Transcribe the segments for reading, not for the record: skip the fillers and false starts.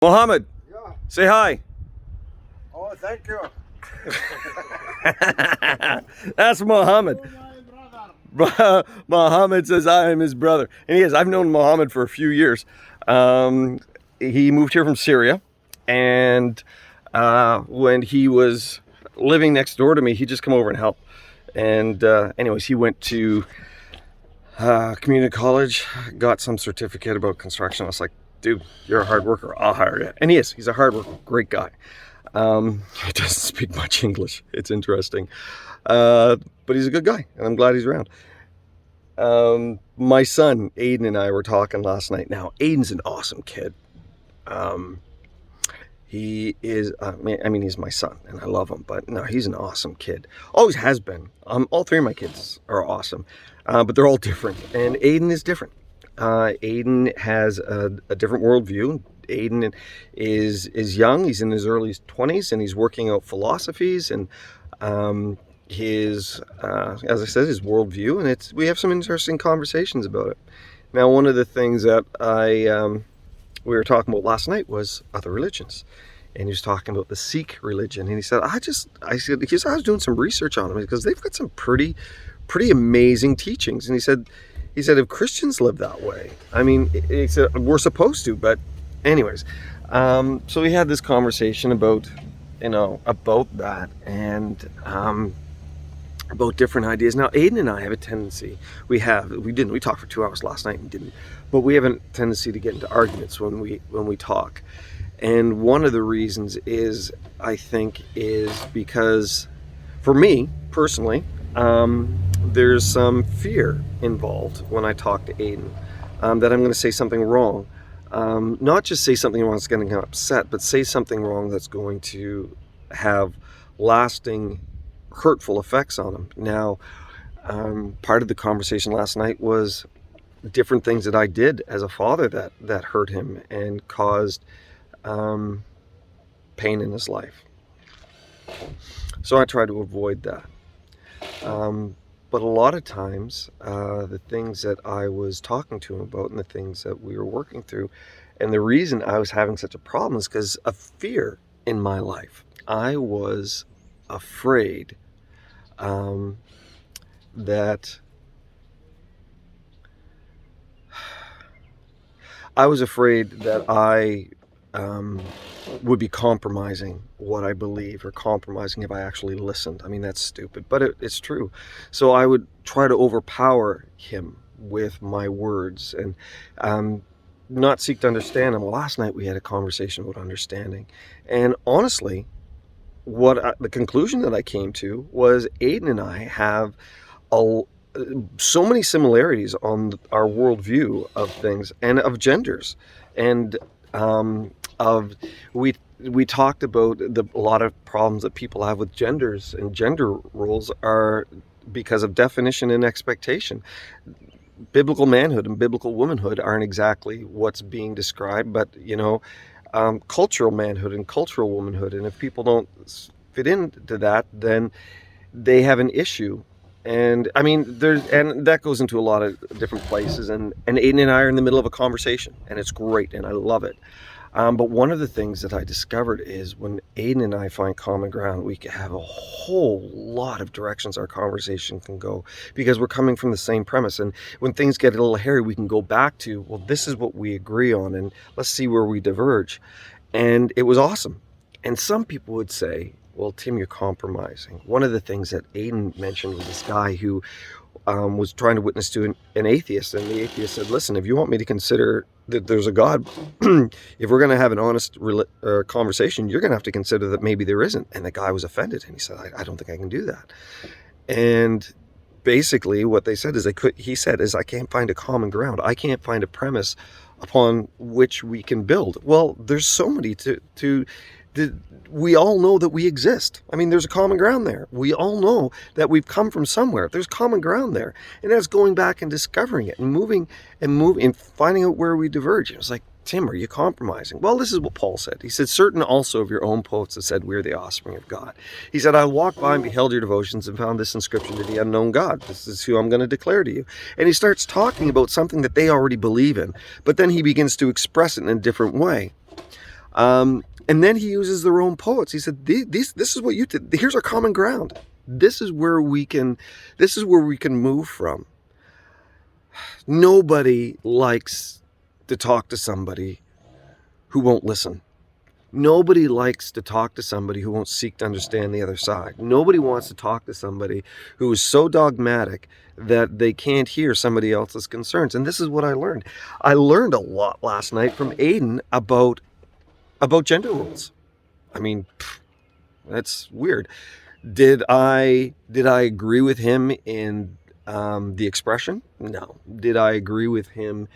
Mohammed, Yeah. say hi. Oh, thank you. That's Mohammed. My brother. Mohammed says I am his brother. And he is. I've known Mohammed for a few years. He moved here from Syria. And when he was living next door to me, he'd just come over and help. And anyways, he went to community college, got some certificate about construction. I was like, dude, you're a hard worker. I'll hire you. And he is. He's a hard worker. Great guy. He doesn't speak much English. It's interesting. But he's a good guy, and I'm glad he's around. My son, Aiden, and I were talking last night. Now, Aiden's an awesome kid. He is, he's my son, and I love him, but no, he's an awesome kid. Always has been. All three of my kids are awesome, but they're all different, and Aiden is different. Aiden has a different worldview. Aiden is young. He's in his early 20s, and he's working out philosophies and his, as I said, his worldview. And we have some interesting conversations about it. Now, one of the things that we were talking about last night was other religions, and he was talking about the Sikh religion. And he said, I was doing some research on them because they've got some pretty amazing teachings. And he said, if Christians live that way, he said, we're supposed to, but anyways, so we had this conversation about that and about different ideas. Now, Aiden and I have a tendency, we talked for 2 hours last night and didn't, but we have a tendency to get into arguments when we talk. And one of the reasons is because for me personally, there's some fear involved when I talk to Aiden, that I'm going to say something wrong. Not just say something wrong that's going to get upset, but say something wrong that's going to have lasting, hurtful effects on him. Now, part of the conversation last night was different things that I did as a father that hurt him and caused pain in his life. So I try to avoid that. But a lot of times, the things that I was talking to him about and the things that we were working through, and the reason I was having such a problem is because of fear in my life. I was afraid that I would be compromising what I believe, or compromising if I actually listened. That's stupid, but it's true. So I would try to overpower him with my words and not seek to understand him. Well, last night we had a conversation about understanding, and honestly, the conclusion that I came to was Aiden and I have so many similarities on our worldview of things and of genders, and we talked about a lot of problems that people have with genders and gender roles are because of definition and expectation. Biblical manhood and biblical womanhood aren't exactly what's being described, but cultural manhood and cultural womanhood, and if people don't fit into that, then they have an issue. And that goes into a lot of different places, and Aiden and I are in the middle of a conversation, and it's great, and I love it. But one of the things that I discovered is when Aiden and I find common ground, we can have a whole lot of directions our conversation can go, because we're coming from the same premise. And when things get a little hairy, we can go back to, well, this is what we agree on, and let's see where we diverge. And it was awesome. And some people would say, well, Tim, you're compromising. One of the things that Aiden mentioned was this guy who was trying to witness to an atheist, and the atheist said, listen, if you want me to consider that there's a God, if we're going to have an honest conversation, you're going to have to consider that maybe there isn't. And the guy was offended, and he said, I don't think I can do that. And basically what they said is he said, I can't find a common ground. I can't find a premise upon which we can build. Well, there's so many we all know that we exist. There's a common ground there. We all know that we've come from somewhere. There's common ground there. And that's going back and discovering it and moving and finding out where we diverge. It was like, Tim, are you compromising? Well, this is what Paul said. He said, certain also of your own poets have said, we're the offspring of God. He said, I walked by and beheld your devotions and found this inscription to the unknown God. This is who I'm going to declare to you. And he starts talking about something that they already believe in, but then he begins to express it in a different way. And then he uses their own poets. He said, this is what you did. Here's our common ground. This is where we can move from. Nobody likes to talk to somebody who won't listen. Nobody likes to talk to somebody who won't seek to understand the other side. Nobody wants to talk to somebody who is so dogmatic that they can't hear somebody else's concerns. And this is what I learned. I learned a lot last night from Aiden about gender roles. I mean, that's weird. Did I agree with him in the expression? No. Did I agree with him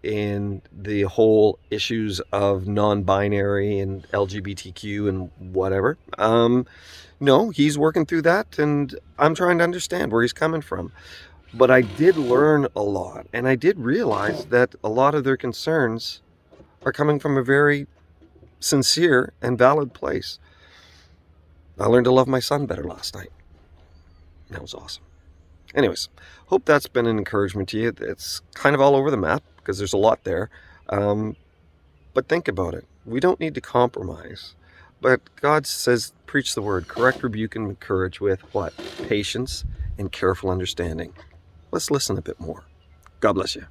in the whole issues of non-binary and LGBTQ and whatever? No, he's working through that, and I'm trying to understand where he's coming from. But I did learn a lot, and I did realize that a lot of their concerns are coming from a very sincere and valid place. I learned to love my son better last night. That was awesome. Anyways, hope that's been an encouragement to you. It's kind of all over the map because there's a lot there. But think about it. We don't need to compromise. But God says, preach the word, correct, rebuke, and encourage with what? Patience and careful understanding. Let's listen a bit more. God bless you.